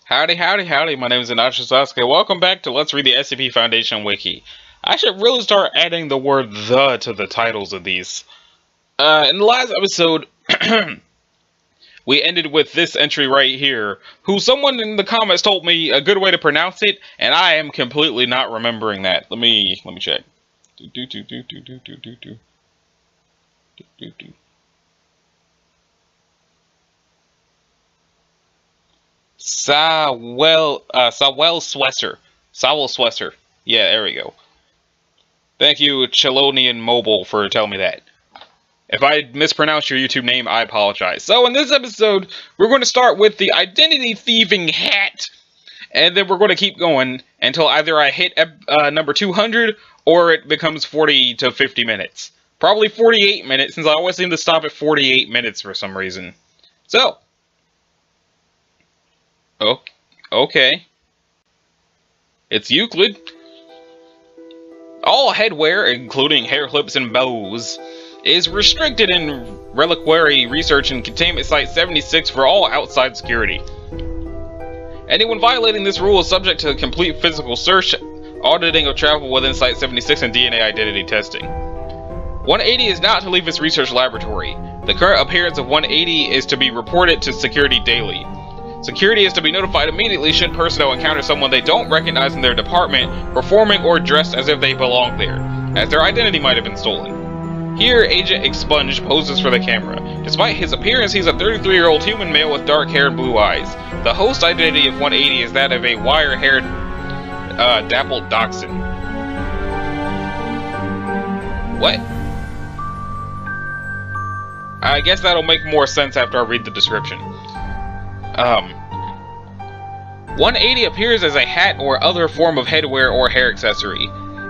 Howdy, howdy, howdy, my name is Sasuke. Welcome back to Let's Read the SCP Foundation Wiki. I should really start adding the word "the" to the titles of these. In the last episode, we ended with this entry right here, who someone in the comments told me a good way to pronounce it, and I am completely not remembering that. Let me check. Sawel Swesser. Yeah, there we go. Thank you, Chelonian Mobile, for telling me that. If I mispronounced your YouTube name, I apologize. So in this episode, we're going to start with the identity thieving hat, and then we're going to keep going until either I hit number 200 or it becomes 40 to 50 minutes. Probably 48 minutes, since I always seem to stop at 48 minutes for some reason. So, okay. It's Euclid. All headwear, including hair clips and bows, is restricted in reliquary research in Containment Site 76 for all outside security. Anyone violating this rule is subject to complete physical search, auditing of travel within Site 76, and DNA identity testing. 180 is not to leave its research laboratory. The current appearance of 180 is to be reported to security daily. Security is to be notified immediately should personnel encounter someone they don't recognize in their department, performing or dressed as if they belong there, as their identity might have been stolen. Here, Agent Expunge poses for the camera. Despite his appearance, he's a 33-year-old human male with dark hair and blue eyes. The host identity of 180 is that of a wire-haired, dappled dachshund. What? I guess that'll make more sense after I read the description. 180 appears as a hat or other form of headwear or hair accessory.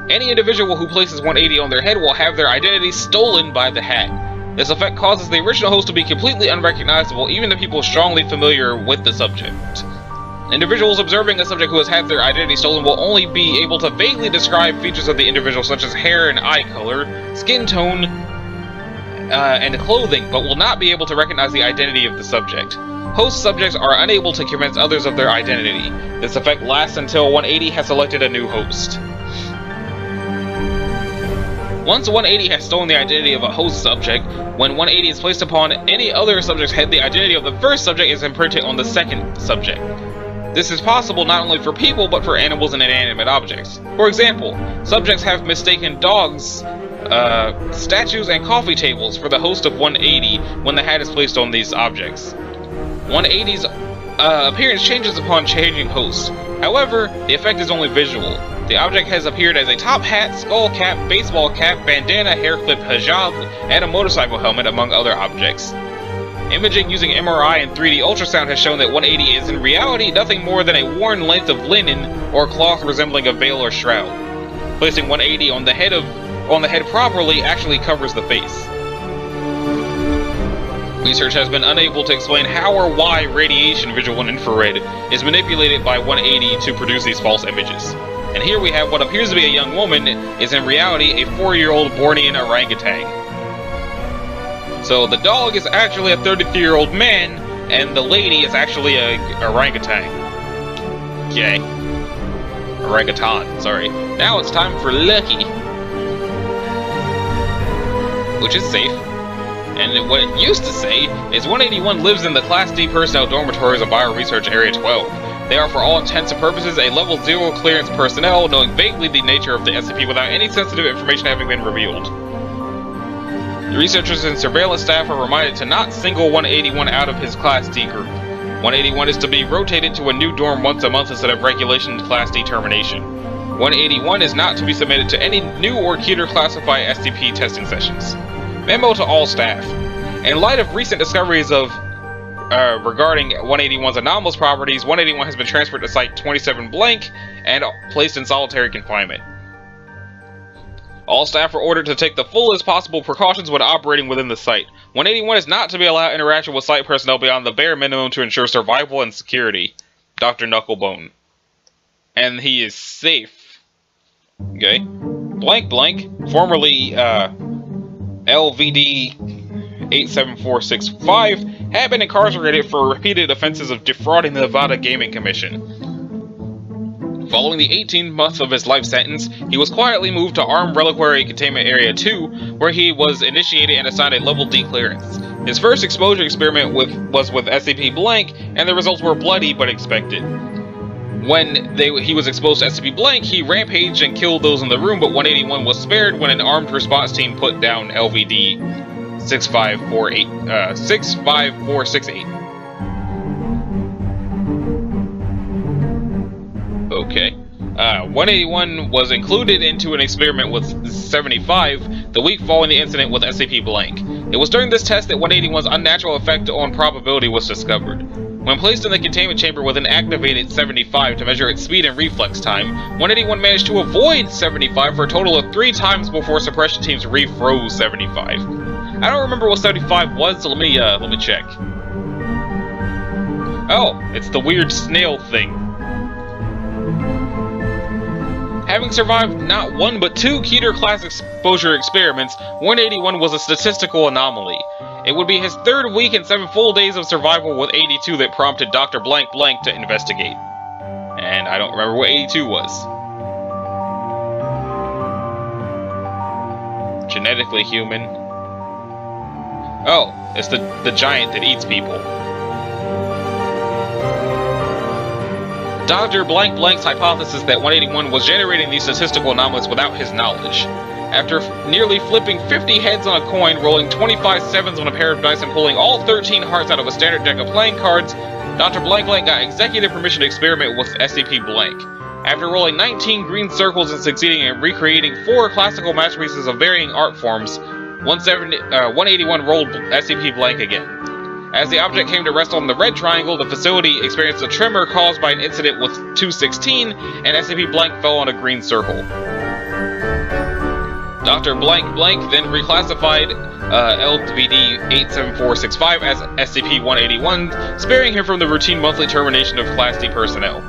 Any individual who places 180 on their head will have their identity stolen by the hat. This effect causes the original host to be completely unrecognizable, even to people strongly familiar with the subject. Individuals observing a subject who has had their identity stolen will only be able to vaguely describe features of the individual, such as hair and eye color, skin tone, and clothing, but will not be able to recognize the identity of the subject. Host subjects are unable to convince others of their identity. This effect lasts until 180 has selected a new host. Once 180 has stolen the identity of a host subject, when 180 is placed upon any other subject's head, the identity of the first subject is imprinted on the second subject. This is possible not only for people, but for animals and inanimate objects. For example, subjects have mistaken dogs, statues, and coffee tables for the host of 180 when the hat is placed on these objects. 180's appearance changes upon changing hosts. However, the effect is only visual. The object has appeared as a top hat, skull cap, baseball cap, bandana, hair clip, hijab, and a motorcycle helmet, among other objects. Imaging using MRI and 3D ultrasound has shown that 180 is in reality nothing more than a worn length of linen or cloth resembling a veil or shroud. Placing 180 on the head properly actually covers the face. Research has been unable to explain how or why radiation, visual, and infrared is manipulated by 180 to produce these false images. And here we have what appears to be a young woman is in reality a 4-year-old Bornean orangutan. So the dog is actually a 33-year-old man, and the lady is actually a orangutan. Yay. Orangutan, sorry. Now it's time for Lucky. Which is safe. And what it used to say is 181 lives in the Class D personnel dormitories of Bioresearch Area 12. They are for all intents and purposes a Level 0 clearance personnel, knowing vaguely the nature of the SCP without any sensitive information having been revealed. The researchers and surveillance staff are reminded to not single 181 out of his Class D group. 181 is to be rotated to a new dorm once a month instead of regulation Class D termination. 181 is not to be submitted to any new or Keter classified SCP testing sessions. Memo to all staff. In light of recent discoveries of regarding 181's anomalous properties, 181 has been transferred to Site 27 blank and placed in solitary confinement. All staff are ordered to take the fullest possible precautions when operating within the site. 181 is not to be allowed interaction with site personnel beyond the bare minimum to ensure survival and security. Dr. Knucklebone. And he is safe. Okay. Blank, formerly LVD 87465, had been incarcerated for repeated offenses of defrauding the Nevada Gaming Commission. Following the 18th month of his life sentence, he was quietly moved to Armed Reliquary Containment Area 2, where he was initiated and assigned a Level D clearance. His first exposure experiment was with SCP Blank, and the results were bloody but expected. When he was exposed to SCP Blank, he rampaged and killed those in the room, but 181 was spared when an armed response team put down LVD 65468. Okay. 181 was included into an experiment with 75 the week following the incident with SCP Blank. It was during this test that 181's unnatural effect on probability was discovered. When placed in the containment chamber with an activated 75 to measure its speed and reflex time, 181 managed to avoid 75 for a total of 3 times before suppression teams refroze 75. I don't remember what 75 was, so let me check. Oh, it's the weird snail thing. Having survived not 1 but 2 Keter-class exposure experiments, 181 was a statistical anomaly. It would be his 3rd week and 7 full days of survival with 82 that prompted Dr. Blank Blank to investigate. And I don't remember what 82 was. Genetically human. Oh, it's the giant that eats people. Dr. Blank Blank's hypothesis that 181 was generating these statistical anomalies without his knowledge. After nearly flipping 50 heads on a coin, rolling 25 sevens on a pair of dice, and pulling all 13 hearts out of a standard deck of playing cards, Dr. Blank Blank got executive permission to experiment with SCP Blank. After rolling 19 green circles and succeeding in recreating 4 classical masterpieces of varying art forms, 181 rolled SCP Blank again. As the object came to rest on the red triangle, the facility experienced a tremor caused by an incident with 216, and SCP Blank fell on a green circle. Dr. Blank Blank then reclassified LVD 87465 as SCP-181, sparing him from the routine monthly termination of Class D personnel.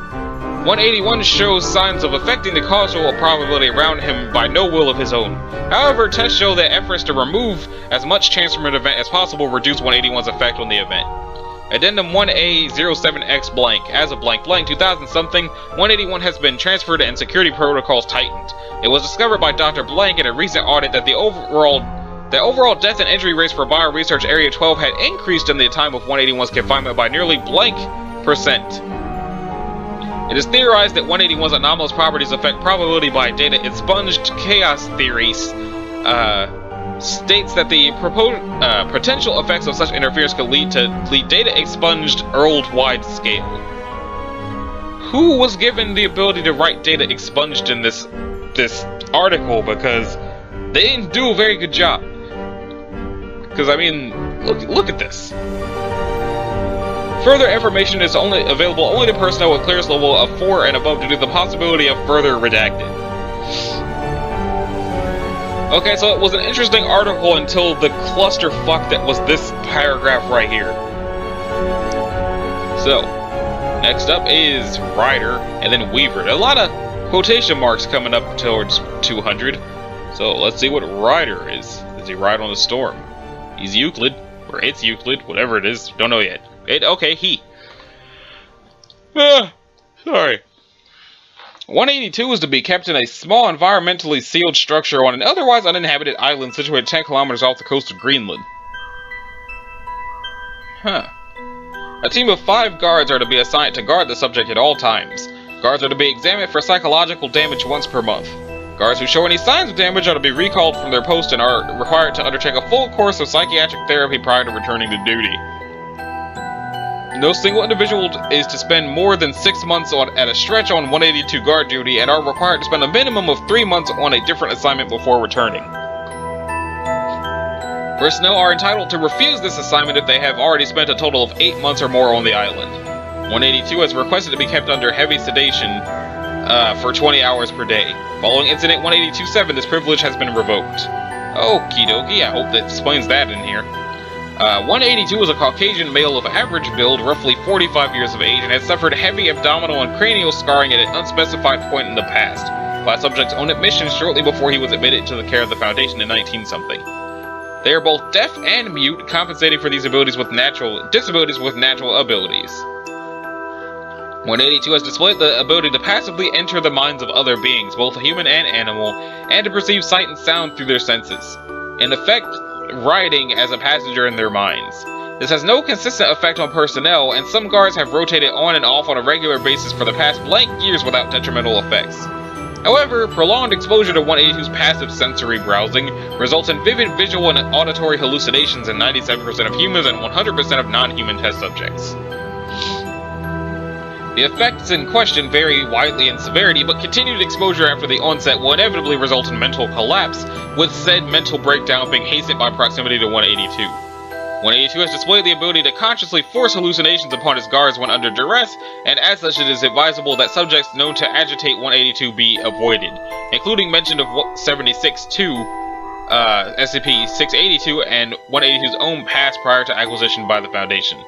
181 shows signs of affecting the causal probability around him by no will of his own. However, tests show that efforts to remove as much chance from an event as possible reduce 181's effect on the event. Addendum 1A07X Blank. As of blank blank 2000-something, 181 has been transferred and security protocols tightened. It was discovered by Dr. Blank in a recent audit that the overall death and injury rates for Bioresearch Area 12 had increased in the time of 181's confinement by nearly blank %. It is theorized that 181's anomalous properties affect probability by data expunged. Chaos theories states that the potential effects of such interference could lead data expunged worldwide scale. Who was given the ability to write data expunged in this article? Because they didn't do a very good job. Because I mean, look at this. Further information is available only to personnel with clearance level of 4 and above due to the possibility of further redacted. Okay, so it was an interesting article until the clusterfuck that was this paragraph right here. So, next up is Rider, and then Weaver. A lot of quotation marks coming up towards 200. So let's see what Rider is. Does he ride on the storm? He's Euclid, or it's Euclid, whatever it is. Don't know yet. He. Sorry. 182 is to be kept in a small, environmentally sealed structure on an otherwise uninhabited island situated 10 kilometers off the coast of Greenland. A team of 5 guards are to be assigned to guard the subject at all times. Guards are to be examined for psychological damage once per month. Guards who show any signs of damage are to be recalled from their post and are required to undertake a full course of psychiatric therapy prior to returning to duty. No single individual is to spend more than 6 months at a stretch on 182 guard duty and are required to spend a minimum of 3 months on a different assignment before returning. Personnel are entitled to refuse this assignment if they have already spent a total of 8 months or more on the island. 182 has requested to be kept under heavy sedation for 20 hours per day. Following Incident 182-7, this privilege has been revoked. Okie dokie, I hope that explains that in here. 182 is a Caucasian male of average build, roughly 45 years of age, and has suffered heavy abdominal and cranial scarring at an unspecified point in the past, by subject's own admission shortly before he was admitted to the care of the Foundation in 19-something. They are both deaf and mute, compensating for these disabilities with natural abilities. 182 has displayed the ability to passively enter the minds of other beings, both human and animal, and to perceive sight and sound through their senses. In effect, riding as a passenger in their minds. This has no consistent effect on personnel, and some guards have rotated on and off on a regular basis for the past blank years without detrimental effects. However, prolonged exposure to 182's passive sensory browsing results in vivid visual and auditory hallucinations in 97% of humans and 100% of non-human test subjects. The effects in question vary widely in severity, but continued exposure after the onset will inevitably result in mental collapse, with said mental breakdown being hastened by proximity to 182. 182 has displayed the ability to consciously force hallucinations upon his guards when under duress, and as such it is advisable that subjects known to agitate 182 be avoided, including mention of 76-2, SCP-682, and 182's own past prior to acquisition by the Foundation.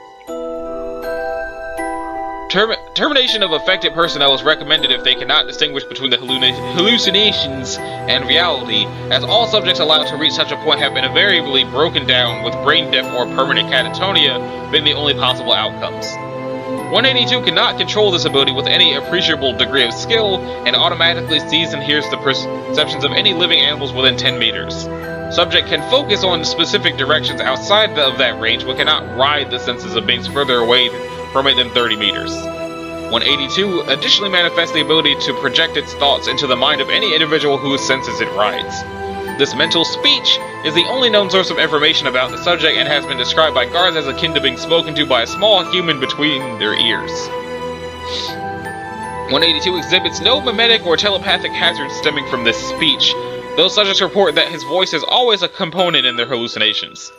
Termination of affected personnel is recommended if they cannot distinguish between the hallucinations and reality, as all subjects allowed to reach such a point have been invariably broken down, with brain death or permanent catatonia being the only possible outcomes. 182 cannot control this ability with any appreciable degree of skill, and automatically sees and hears the perceptions of any living animals within 10 meters. Subject can focus on specific directions outside of that range, but cannot ride the senses of beings further away from it than 30 meters. 182 additionally manifests the ability to project its thoughts into the mind of any individual whose senses it rides. This mental speech is the only known source of information about the subject and has been described by guards as akin to being spoken to by a small human between their ears. 182 exhibits no mimetic or telepathic hazards stemming from this speech, though subjects report that his voice is always a component in their hallucinations.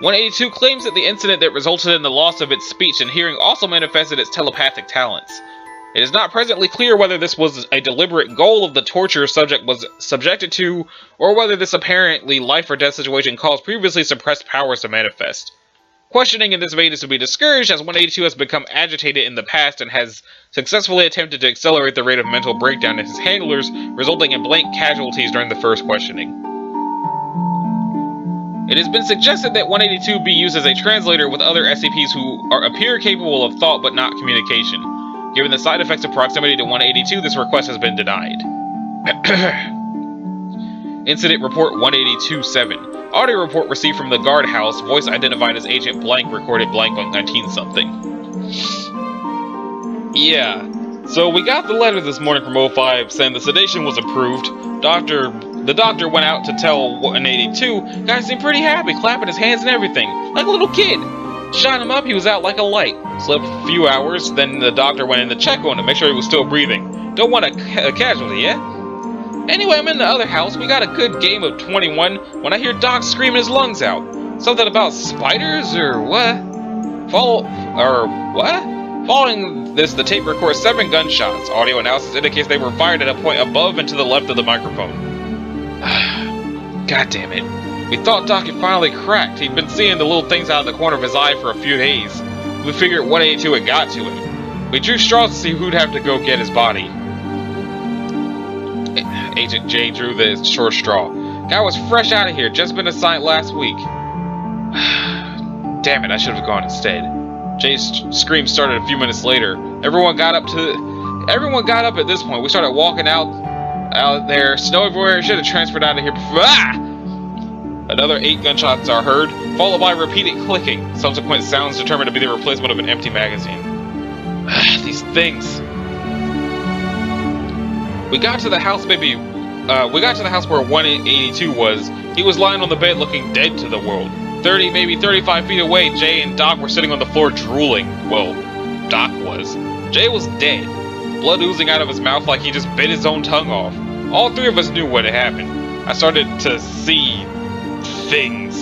182 claims that the incident that resulted in the loss of its speech and hearing also manifested its telepathic talents. It is not presently clear whether this was a deliberate goal of the torture subject was subjected to, or whether this apparently life-or-death situation caused previously suppressed powers to manifest. Questioning in this vein is to be discouraged, as 182 has become agitated in the past and has successfully attempted to accelerate the rate of mental breakdown in his handlers, resulting in blank casualties during the first questioning. It has been suggested that 182 be used as a translator with other SCPs who appear capable of thought but not communication. Given the side effects of proximity to 182, this request has been denied. Incident Report 182-7. Audio report received from the guardhouse, voice identified as Agent Blank, recorded blank on 19-something. Yeah, so we got the letter this morning from 05 saying the sedation was approved. The doctor went out to tell 182. Guy seemed pretty happy, clapping his hands and everything, like a little kid. Shot him up, he was out like a light. Slept a few hours, then the doctor went in to check on him, make sure he was still breathing. Don't want a casualty, yeah? Anyway, I'm in the other house. We got a good game of 21 when I hear Doc screaming his lungs out. Something about spiders or what? Following this, the tape records 7 gunshots. Audio analysis indicates they were fired at a point above and to the left of the microphone. God damn it. We thought Doc had finally cracked. He'd been seeing the little things out of the corner of his eye for a few days. We figured 182 had got to him. We drew straws to see who'd have to go get his body. Agent J drew the short straw. Guy was fresh out of here, just been assigned last week. Damn it, I should have gone instead. Jay's scream started a few minutes later. Everyone got up at this point. We started walking out there. Snow everywhere. Should have transferred out of here before. Another 8 gunshots are heard, followed by repeated clicking. Subsequent sounds determined to be the replacement of an empty magazine. These things. We got to the house where 182 was. He was lying on the bed looking dead to the world. 30, maybe 35 feet away, Jay and Doc were sitting on the floor drooling. Well, Doc was. Jay was dead. Blood oozing out of his mouth like he just bit his own tongue off. All 3 of us knew what had happened. I started to see things.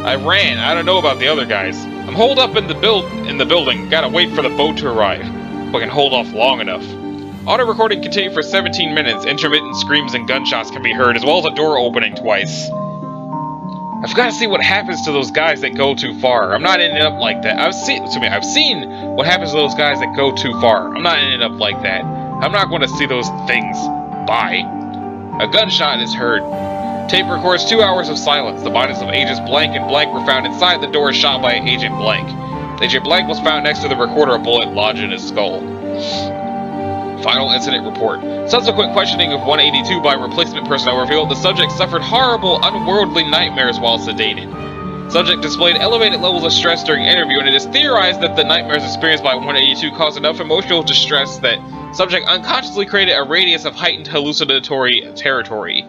I ran. I don't know about the other guys. I'm holed up in the building. Gotta wait for the boat to arrive. We can hold off long enough. Auto recording continued for 17 minutes. Intermittent screams and gunshots can be heard, as well as a door opening twice. I've got to see what happens to those guys that go too far. I'm not ending up like that. I've seen what happens to those guys that go too far. I'm not ending up like that. I'm not going to see those things. Bye. A gunshot is heard. Tape records 2 hours of silence. The bodies of Agents Blank and Blank were found inside the door shot by Agent Blank. Agent Blank was found next to the recorder, a bullet lodged in his skull. Final incident report. Subsequent questioning of 182 by replacement personnel revealed the subject suffered horrible, unworldly nightmares while sedated. Subject displayed elevated levels of stress during interview, and it is theorized that the nightmares experienced by 182 caused enough emotional distress that subject unconsciously created a radius of heightened hallucinatory territory.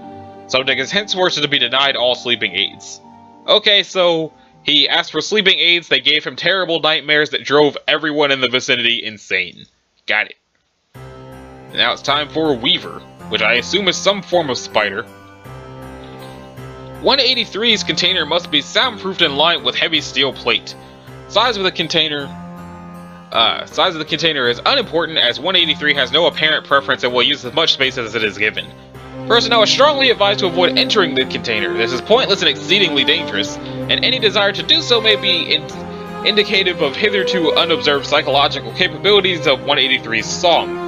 Subject is henceforth to be denied all sleeping aids. Okay, so he asked for sleeping aids, they gave him terrible nightmares that drove everyone in the vicinity insane. Got it. Now it's time for Weaver, which I assume is some form of spider. 183's container must be soundproofed and lined with heavy steel plate. Size of the container is unimportant, as 183 has no apparent preference and will use as much space as it is given. Personnel is strongly advised to avoid entering the container. This is pointless and exceedingly dangerous, and any desire to do so may be indicative of hitherto unobserved psychological capabilities of 183's song.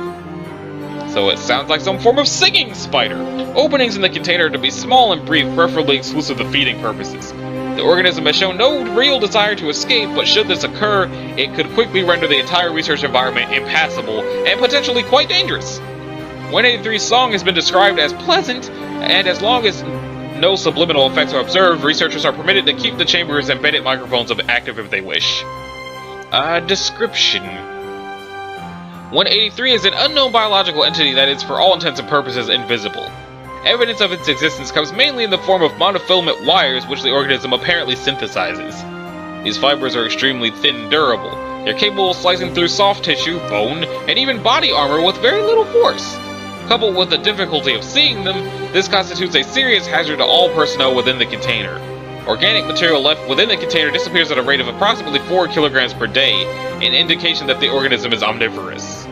So it sounds like some form of singing spider. Openings in the container are to be small and brief, preferably exclusive to feeding purposes. The organism has shown no real desire to escape, but should this occur, it could quickly render the entire research environment impassable and potentially quite dangerous. 183's song has been described as pleasant, and as long as no subliminal effects are observed, researchers are permitted to keep the chamber's embedded microphones active if they wish. Description. 183 is an unknown biological entity that is, for all intents and purposes, invisible. Evidence of its existence comes mainly in the form of monofilament wires, which the organism apparently synthesizes. These fibers are extremely thin and durable. They're capable of slicing through soft tissue, bone, and even body armor with very little force. Coupled with the difficulty of seeing them, this constitutes a serious hazard to all personnel within the container. Organic material left within the container disappears at a rate of approximately 4 kilograms per day, an indication that the organism is omnivorous.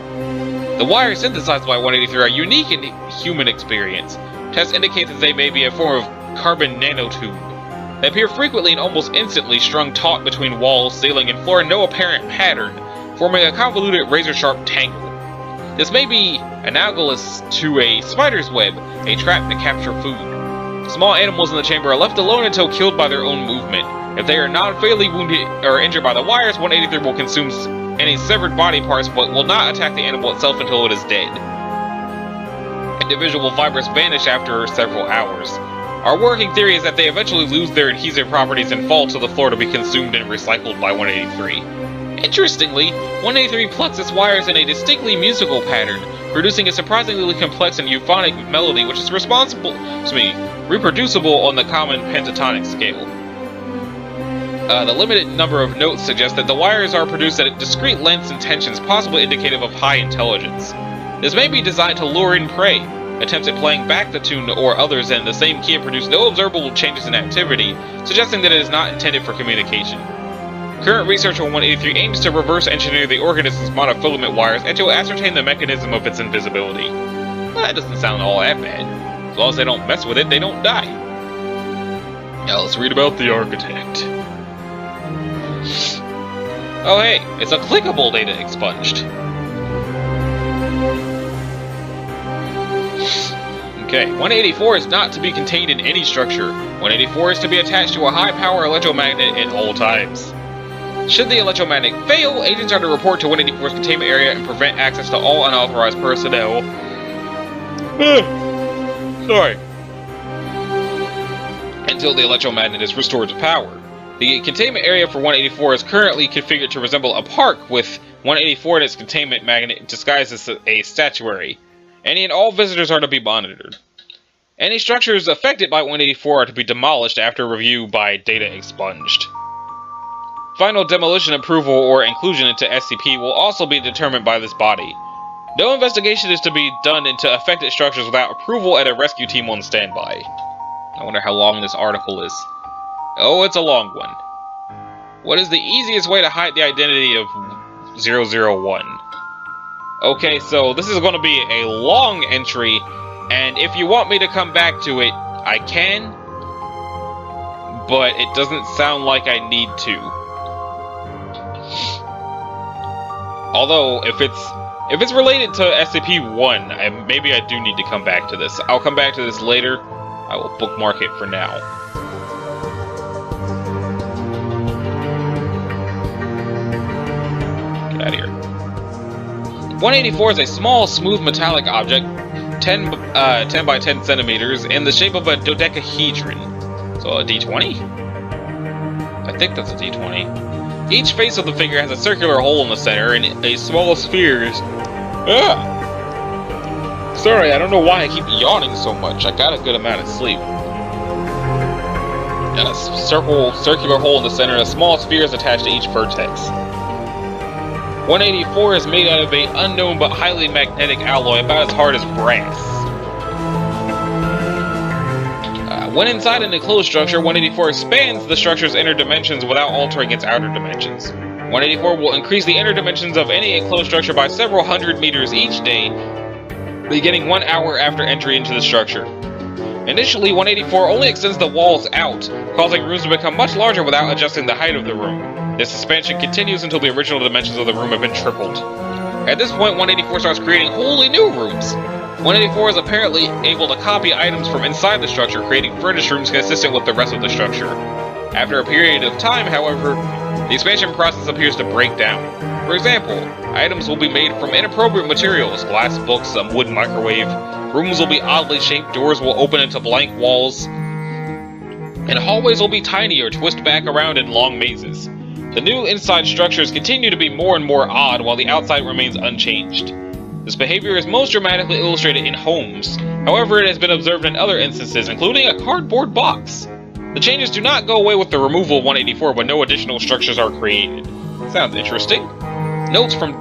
The wires synthesized by 183 are unique in human experience. Tests indicate that they may be a form of carbon nanotube. They appear frequently and almost instantly strung taut between walls, ceiling, and floor in no apparent pattern, forming a convoluted razor-sharp tangle. This may be analogous to a spider's web, a trap to capture food. Small animals in the chamber are left alone until killed by their own movement. If they are not fatally wounded or injured by the wires, 183 will consume any severed body parts, but will not attack the animal itself until it is dead. Individual fibers vanish after several hours. Our working theory is that they eventually lose their adhesive properties and fall to the floor to be consumed and recycled by 183. Interestingly, 183 plucks its wires in a distinctly musical pattern, producing a surprisingly complex and euphonic melody which is reproducible on the common pentatonic scale. The limited number of notes suggests that the wires are produced at discrete lengths and tensions, possibly indicative of high intelligence. This may be designed to lure in prey. Attempts at playing back the tune or others in the same key have produced no observable changes in activity, suggesting that it is not intended for communication. Current research on 183 aims to reverse engineer the organism's monofilament wires and to ascertain the mechanism of its invisibility. Well, that doesn't sound all that bad. As long as they don't mess with it, they don't die. Now let's read about the architect. Oh hey, it's a clickable data expunged. Okay, 184 is not to be contained in any structure. 184 is to be attached to a high-power electromagnet at all times. Should the electromagnet fail, agents are to report to 184's containment area and prevent access to all unauthorized personnel. Sorry. Until the electromagnet is restored to power. The containment area for 184 is currently configured to resemble a park, with 184 and its containment magnet disguised as a statuary. Any and all visitors are to be monitored. Any structures affected by 184 are to be demolished after review by data expunged. Final demolition approval or inclusion into SCP will also be determined by this body. No investigation is to be done into affected structures without approval and a rescue team on standby. I wonder how long this article is. Oh, it's a long one. What is the easiest way to hide the identity of 001? Okay, so this is going to be a long entry, and if you want me to come back to it, I can, but it doesn't sound like I need to. Although, if it's related to SCP-1, maybe I do need to come back to this. I'll come back to this later, I will bookmark it for now. Get out of here. 184 is a small, smooth metallic object, 10 by 10 centimeters, in the shape of a dodecahedron. So a D20? I think that's a D20. Each face of the figure has a circular hole in the center and a small sphere. Sorry, I don't know why I keep yawning so much. I got a good amount of sleep. And a circular hole in the center and a small sphere is attached to each vertex. 184 is made out of an unknown but highly magnetic alloy about as hard as brass. When inside an enclosed structure, 184 expands the structure's inner dimensions without altering its outer dimensions. 184 will increase the inner dimensions of any enclosed structure by several hundred meters each day, beginning 1 hour after entry into the structure. Initially, 184 only extends the walls out, causing rooms to become much larger without adjusting the height of the room. This expansion continues until the original dimensions of the room have been tripled. At this point, 184 starts creating wholly new rooms. 184 is apparently able to copy items from inside the structure, creating furnished rooms consistent with the rest of the structure. After a period of time, however, the expansion process appears to break down. For example, items will be made from inappropriate materials, glass, books, a wood microwave. Rooms will be oddly shaped, doors will open into blank walls, and hallways will be tiny or twist back around in long mazes. The new inside structures continue to be more and more odd while the outside remains unchanged. This behavior is most dramatically illustrated in homes. However, it has been observed in other instances, including a cardboard box. The changes do not go away with the removal of 184, but no additional structures are created. Sounds interesting. Notes from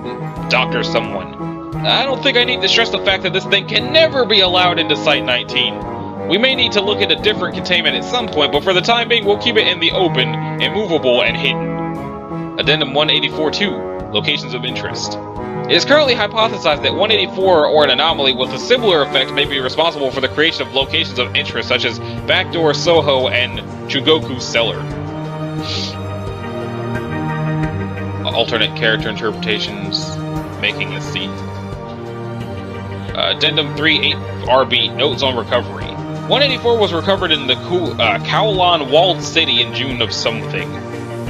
Dr. Someone. I don't think I need to stress the fact that this thing can never be allowed into Site-19. We may need to look at a different containment at some point, but for the time being, we'll keep it in the open, immovable, and hidden. Addendum 184-2. Locations of interest. It is currently hypothesized that 184 or an anomaly with a similar effect may be responsible for the creation of locations of interest such as Backdoor Soho and Chugoku Cellar. Alternate character interpretations, making a scene. Addendum 3-8RB, Notes on Recovery. 184 was recovered in the Kowloon Walled City in June of something.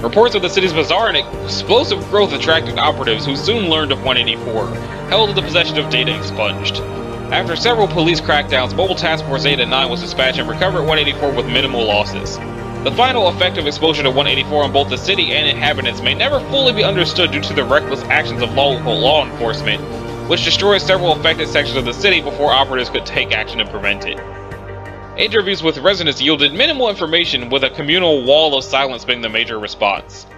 Reports of the city's bizarre and explosive growth attracted operatives who soon learned of 184, held in the possession of data expunged. After several police crackdowns, Mobile Task Force Zeta 9 was dispatched and recovered 184 with minimal losses. The final effect of exposure to 184 on both the city and inhabitants may never fully be understood due to the reckless actions of local law enforcement, which destroyed several affected sections of the city before operatives could take action to prevent it. Interviews with residents yielded minimal information, with a communal wall of silence being the major response.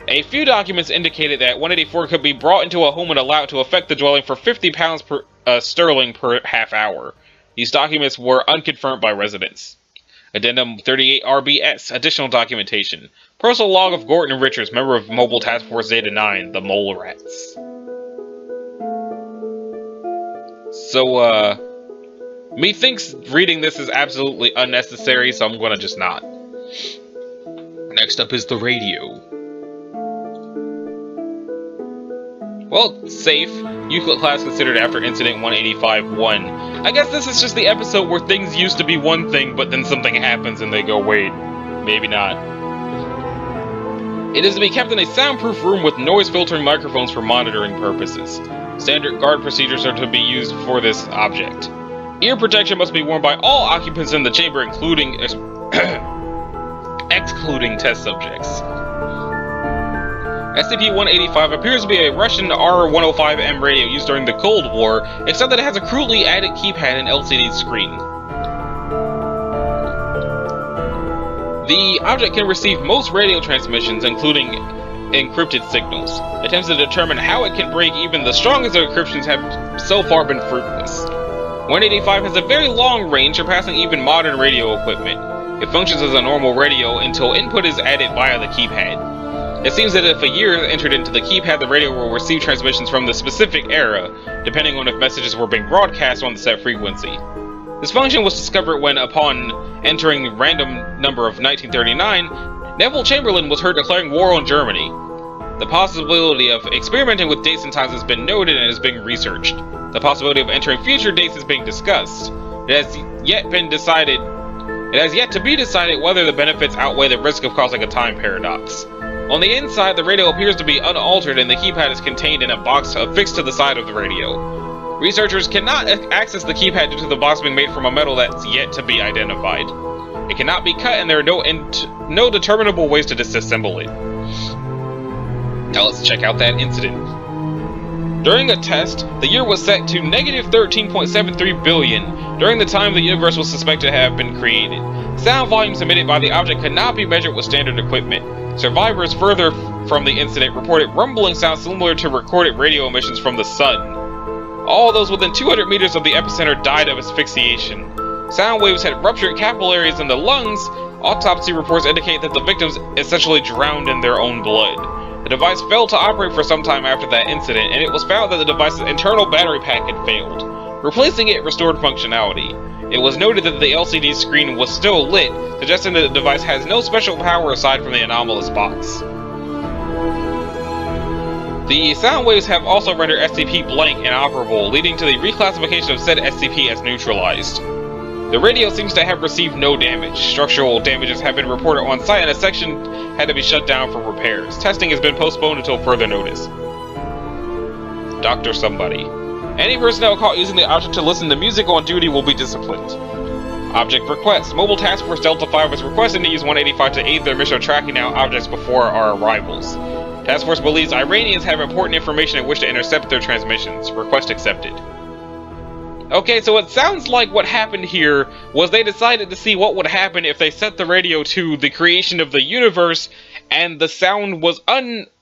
A few documents indicated that 184 could be brought into a home and allowed to affect the dwelling for £50 sterling per half hour. These documents were unconfirmed by residents. Addendum 38RBS, additional documentation. Personal log of Gordon Richards, member of Mobile Task Force Zeta 9, the Mole Rats. So, methinks reading this is absolutely unnecessary, so I'm gonna just not. Next up is the radio. Well, safe. Euclid class considered after Incident 185-1. I guess this is just the episode where things used to be one thing, but then something happens and they go, wait, maybe not. It is to be kept in a soundproof room with noise-filtering microphones for monitoring purposes. Standard guard procedures are to be used for this object. Ear protection must be worn by all occupants in the chamber, including excluding test subjects. SCP-185 appears to be a Russian R-105M radio used during the Cold War, except that it has a crudely added keypad and LCD screen. The object can receive most radio transmissions, including encrypted signals. Attempts to determine how it can break even the strongest of encryptions have so far been fruitless. 185 has a very long range, surpassing even modern radio equipment. It functions as a normal radio until input is added via the keypad. It seems that if a year is entered into the keypad, the radio will receive transmissions from the specific era, depending on if messages were being broadcast on the set frequency. This function was discovered when, upon entering the random number of 1939, Neville Chamberlain was heard declaring war on Germany. The possibility of experimenting with dates and times has been noted and is being researched. The possibility of entering future dates is being discussed. It has yet been decided It has yet to be decided whether the benefits outweigh the risk of causing a time paradox. On the inside, the radio appears to be unaltered and the keypad is contained in a box affixed to the side of the radio. Researchers cannot access the keypad due to the box being made from a metal that's yet to be identified. It cannot be cut and there are no determinable ways to disassemble it. Now let's check out that incident. During a test, the year was set to negative 13.73 billion during the time the universe was suspected to have been created. Sound volumes emitted by the object could not be measured with standard equipment. Survivors further from the incident reported rumbling sounds similar to recorded radio emissions from the sun. All those within 200 meters of the epicenter died of asphyxiation. Sound waves had ruptured capillaries in the lungs. Autopsy reports indicate that the victims essentially drowned in their own blood. The device failed to operate for some time after that incident, and it was found that the device's internal battery pack had failed. Replacing it restored functionality. It was noted that the LCD screen was still lit, suggesting that the device has no special power aside from the anomalous box. The sound waves have also rendered SCP blank and inoperable, leading to the reclassification of said SCP as neutralized. The radio seems to have received no damage. Structural damages have been reported on site and a section had to be shut down for repairs. Testing has been postponed until further notice. Dr. Somebody. Any personnel caught using the object to listen to music on duty will be disciplined. Object request. Mobile Task Force Delta 5 is requesting to use 185 to aid their mission of tracking down objects before our arrivals. Task Force believes Iranians have important information and wish to intercept their transmissions. Request accepted. Okay, so it sounds like what happened here was they decided to see what would happen if they set the radio to the creation of the universe, and the sound was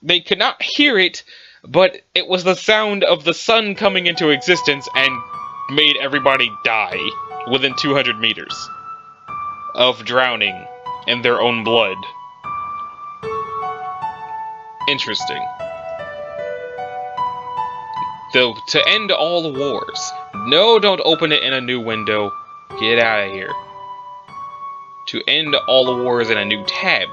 they could not hear it, but it was the sound of the sun coming into existence and made everybody die within 200 meters of drowning in their own blood. Interesting. Though, to end all the wars. No, don't open it in a new window. Get out of here. To end all the wars in a new tab.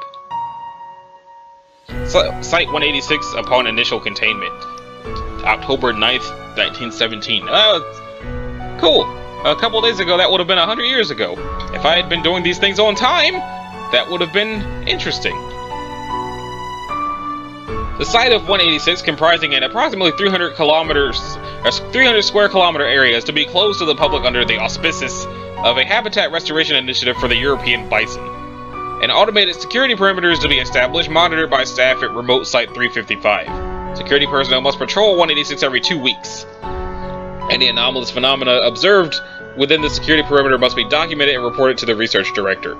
Site 186 upon initial containment. October 9th, 1917. Cool. A couple days ago, that would have been 100 years ago. If I had been doing these things on time, that would have been interesting. The site of 186, comprising an approximately 300 square kilometer area, is to be closed to the public under the auspices of a habitat restoration initiative for the European bison. An automated security perimeter is to be established, monitored by staff at remote site 355. Security personnel must patrol 186 every 2 weeks. Any anomalous phenomena observed within the security perimeter must be documented and reported to the research director.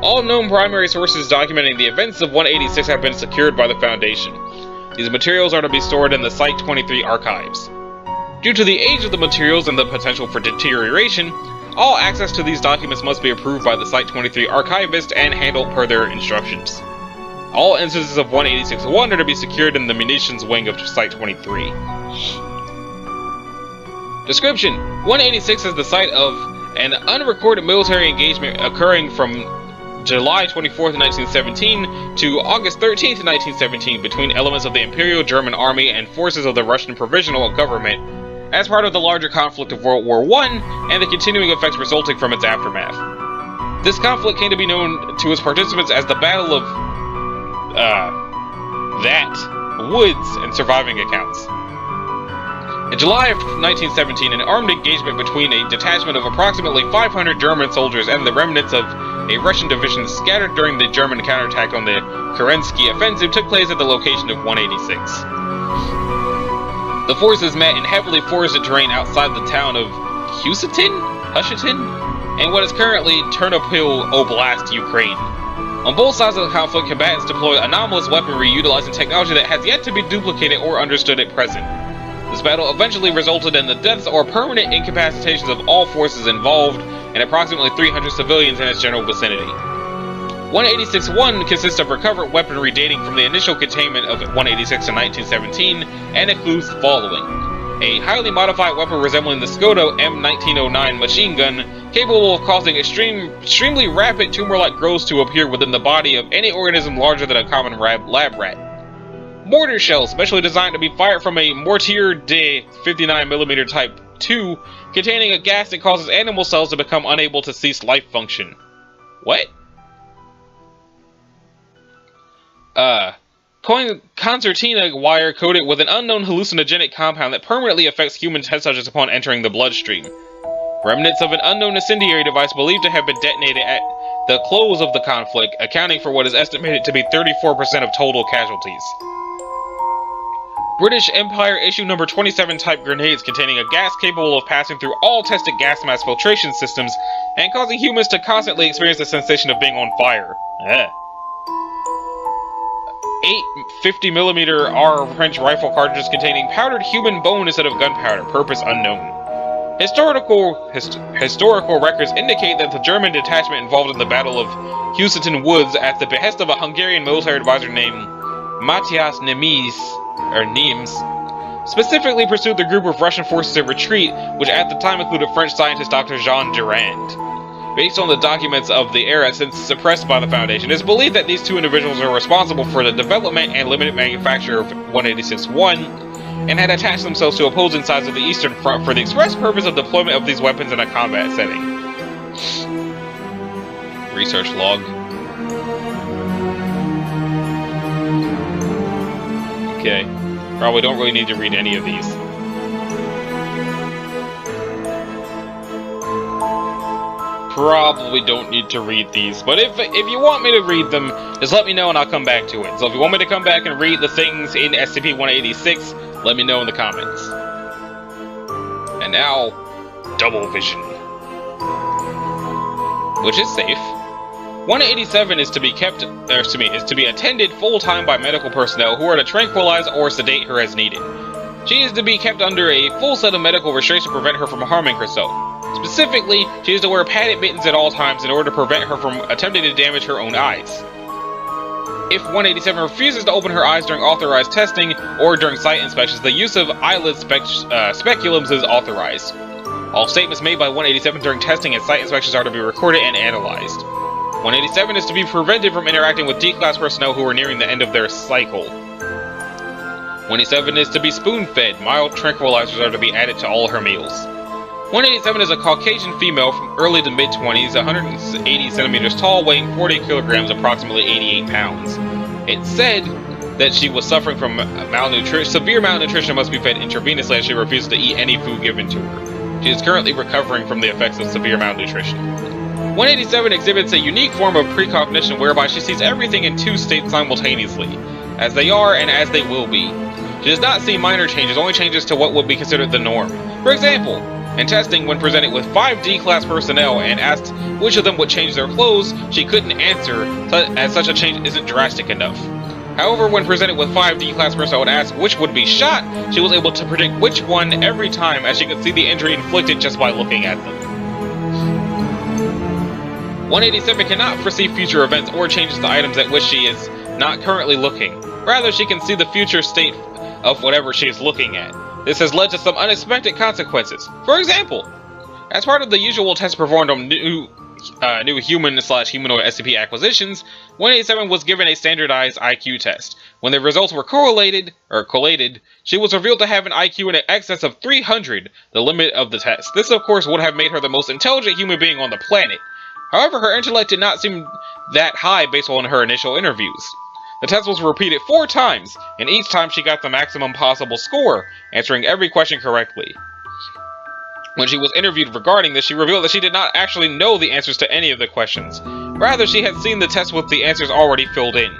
All known primary sources documenting the events of 186 have been secured by the Foundation. These materials are to be stored in the Site-23 archives. Due to the age of the materials and the potential for deterioration, all access to these documents must be approved by the Site-23 archivist and handled per their instructions. All instances of 186-1 are to be secured in the munitions wing of Site-23. Description: 186 is the site of an unrecorded military engagement occurring from July 24th, 1917 to August 13th, 1917 between elements of the Imperial German Army and forces of the Russian Provisional Government as part of the larger conflict of World War I and the continuing effects resulting from its aftermath. This conflict came to be known to its participants as the Battle of Woods and surviving accounts. In July of 1917, an armed engagement between a detachment of approximately 500 German soldiers and the remnants of a Russian division scattered during the German counterattack on the Kerensky offensive took place at the location of 186. The forces met in heavily forested terrain outside the town of Hushitin, in what is currently Ternopil Oblast, Ukraine. On both sides of the conflict, combatants deployed anomalous weaponry utilizing technology that has yet to be duplicated or understood at present. This battle eventually resulted in the deaths or permanent incapacitations of all forces involved and approximately 300 civilians in its general vicinity. 186-1 consists of recovered weaponry dating from the initial containment of 186 in 1917 and includes the following: a highly modified weapon resembling the Skoda M1909 machine gun, capable of causing extremely rapid tumor-like growths to appear within the body of any organism larger than a common lab rat. Mortar shells, specially designed to be fired from a Mortier de 59mm Type 2, containing a gas that causes animal cells to become unable to cease life function. What? Concertina wire coated with an unknown hallucinogenic compound that permanently affects human test subjects upon entering the bloodstream. Remnants of an unknown incendiary device believed to have been detonated at the close of the conflict, accounting for what is estimated to be 34% of total casualties. British Empire issue number 27 type grenades containing a gas capable of passing through all tested gas mass filtration systems and causing humans to constantly experience the sensation of being on fire. 8 50mm R French rifle cartridges containing powdered human bone instead of gunpowder, purpose unknown. Historical records indicate that the German detachment involved in the Battle of Husiton Woods at the behest of a Hungarian military advisor named Matthias Nemes, specifically pursued the group of Russian forces in retreat, which at the time included French scientist Dr. Jean Durand. Based on the documents of the era since suppressed by the Foundation, it is believed that these two individuals are responsible for the development and limited manufacture of 186-1, and had attached themselves to opposing sides of the Eastern Front for the express purpose of deployment of these weapons in a combat setting. Research log. Okay. Probably don't really need to read any of these. Probably don't need to read these, but if you want me to read them, just let me know and I'll come back to it. So if you want me to come back and read the things in SCP-186, let me know in the comments. And now, Double Vision. Which is safe. 187 is to be attended full-time by medical personnel who are to tranquilize or sedate her as needed. She is to be kept under a full set of medical restraints to prevent her from harming herself. Specifically, she is to wear padded mittens at all times in order to prevent her from attempting to damage her own eyes. If 187 refuses to open her eyes during authorized testing or during site inspections, the use of eyelid speculums is authorized. All statements made by 187 during testing and site inspections are to be recorded and analyzed. 187 is to be prevented from interacting with D-Class personnel who are nearing the end of their cycle. 187 is to be spoon-fed. Mild tranquilizers are to be added to all her meals. 187 is a Caucasian female from early to mid-20s, 180 centimeters tall, weighing 40 kilograms, approximately 88 pounds. It's said that she was suffering from severe malnutrition and must be fed intravenously as she refuses to eat any food given to her. She is currently recovering from the effects of severe malnutrition. 187 exhibits a unique form of precognition whereby she sees everything in two states simultaneously, as they are and as they will be. She does not see minor changes, only changes to what would be considered the norm. For example, in testing, when presented with 5 D-Class personnel and asked which of them would change their clothes, she couldn't answer, as such a change isn't drastic enough. However, when presented with 5 D-Class personnel and asked which would be shot, she was able to predict which one every time, as she could see the injury inflicted just by looking at them. 187 cannot foresee future events or changes to items at which she is not currently looking. Rather, she can see the future state of whatever she is looking at. This has led to some unexpected consequences. For example, as part of the usual tests performed on new human/humanoid SCP acquisitions, 187 was given a standardized IQ test. When the results were collated, she was revealed to have an IQ in excess of 300, the limit of the test. This, of course, would have made her the most intelligent human being on the planet. However, her intellect did not seem that high based on her initial interviews. The test was repeated 4 times, and each time she got the maximum possible score, answering every question correctly. When she was interviewed regarding this, she revealed that she did not actually know the answers to any of the questions. Rather, she had seen the test with the answers already filled in.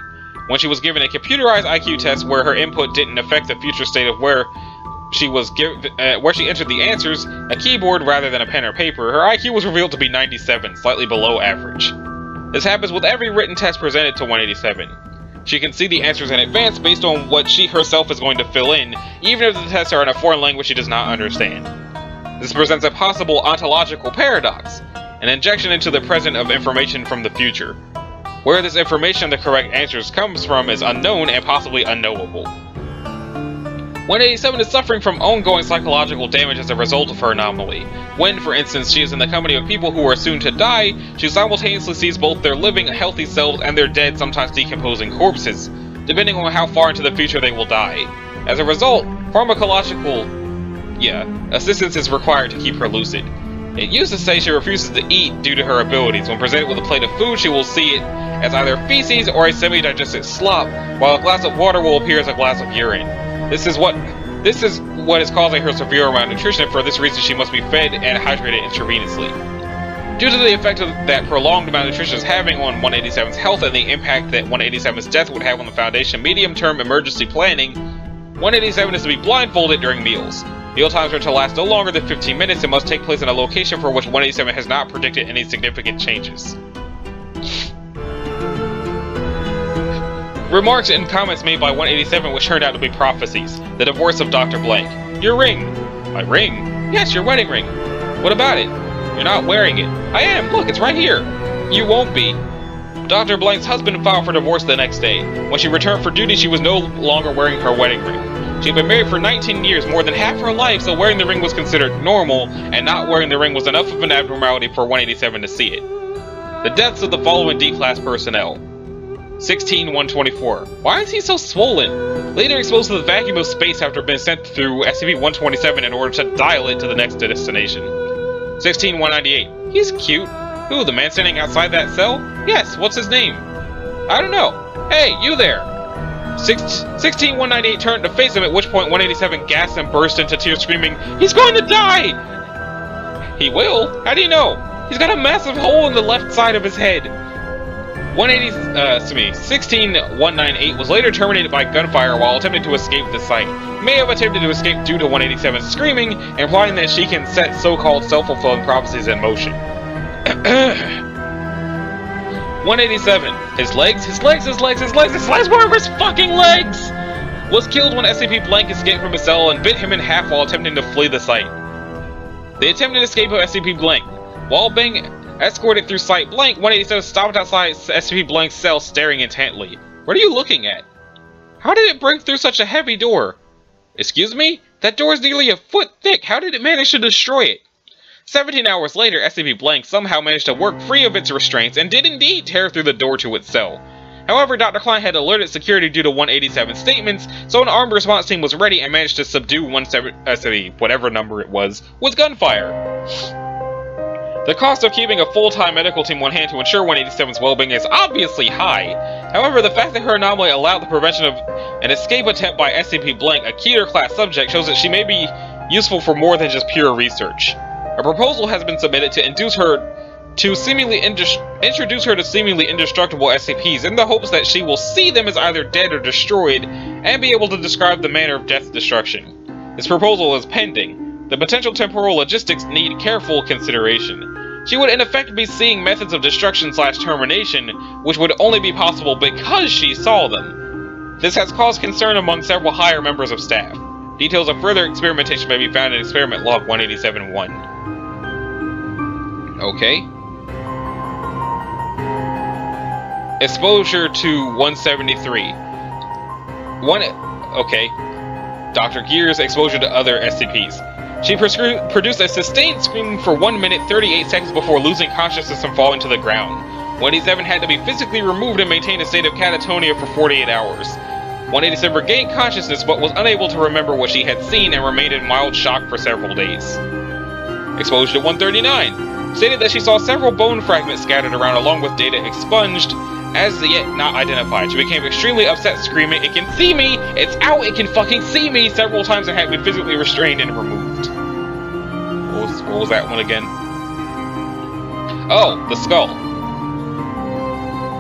When she was given a computerized IQ test where her input didn't affect the future state of where she entered the answers, a keyboard rather than a pen or paper, her IQ was revealed to be 97, slightly below average. This happens with every written test presented to 187. She can see the answers in advance based on what she herself is going to fill in, even if the tests are in a foreign language she does not understand. This presents a possible ontological paradox, an injection into the present of information from the future. Where this information the correct answers comes from is unknown and possibly unknowable. 187 is suffering from ongoing psychological damage as a result of her anomaly. When, for instance, she is in the company of people who are soon to die, she simultaneously sees both their living, healthy selves and their dead, sometimes decomposing corpses, depending on how far into the future they will die. As a result, pharmacological assistance is required to keep her lucid. It used to say she refuses to eat due to her abilities. When presented with a plate of food, she will see it as either feces or a semi-digested slop, while a glass of water will appear as a glass of urine. This is what is causing her severe malnutrition, and for this reason she must be fed and hydrated intravenously. Due to the effect that prolonged malnutrition is having on 187's health and the impact that 187's death would have on the Foundation medium-term emergency planning, 187 is to be blindfolded during meals. Meal times are to last no longer than 15 minutes and must take place in a location for which 187 has not predicted any significant changes. Remarks and comments made by 187 which turned out to be prophecies. The divorce of Dr. Blank. Your ring. My ring? Yes, your wedding ring. What about it? You're not wearing it. I am. Look, it's right here. You won't be. Dr. Blank's husband filed for divorce the next day. When she returned for duty, she was no longer wearing her wedding ring. She had been married for 19 years, more than half her life, so wearing the ring was considered normal, and not wearing the ring was enough of an abnormality for 187 to see it. The deaths of the following D-Class personnel. 16-124. Why is he so swollen? Later exposed to the vacuum of space after being sent through SCP-127 in order to dial it to the next destination. 16-198. He's cute. Who, the man standing outside that cell? Yes, what's his name? I don't know. Hey, you there! 16-198 turned to face him, at which point 187 gasped and burst into tears screaming, "He's going to die!" He will? How do you know? He's got a massive hole in the left side of his head. 16-198 was later terminated by gunfire while attempting to escape the site. He may have attempted to escape due to 187's screaming, implying that she can set so-called self-fulfilling prophecies in motion. 187. His legs were over his fucking legs! Was killed when SCP Blank escaped from his cell and bit him in half while attempting to flee the site. The attempted escape of SCP Blank. While being escorted through Site Blank, 187 stopped outside SCP Blank's cell staring intently. What are you looking at? How did it break through such a heavy door? Excuse me? That door is nearly a foot thick. How did it manage to destroy it? 17 hours later, SCP Blank somehow managed to work free of its restraints and did indeed tear through the door to its cell. However, Dr. Klein had alerted security due to 187's statements, so an armed response team was ready and managed to subdue whatever number it was, with gunfire. The cost of keeping a full-time medical team on hand to ensure 187's well-being is obviously high. However, the fact that her anomaly allowed the prevention of an escape attempt by SCP Blank, a Keter-class subject, shows that she may be useful for more than just pure research. A proposal has been submitted to introduce her to seemingly indestructible SCPs in the hopes that she will see them as either dead or destroyed and be able to describe the manner of death's destruction. This proposal is pending. The potential temporal logistics need careful consideration. She would in effect be seeing methods of destruction/termination, which would only be possible because she saw them. This has caused concern among several higher members of staff. Details of further experimentation may be found in Experiment Log 187-1. Okay. Exposure to 173. Okay. Dr. Gear's exposure to other SCPs. She produced a sustained scream for 1 minute 38 seconds before losing consciousness and falling to the ground. 187 had to be physically removed and maintain a state of catatonia for 48 hours. 187 regained consciousness but was unable to remember what she had seen and remained in mild shock for several days. Exposure to 139. Stated that she saw several bone fragments scattered around along with data expunged, as yet not identified. She became extremely upset, screaming, "It can see me! It's out! It can fucking see me!" several times and had been physically restrained and removed. What was that one again? Oh, the skull.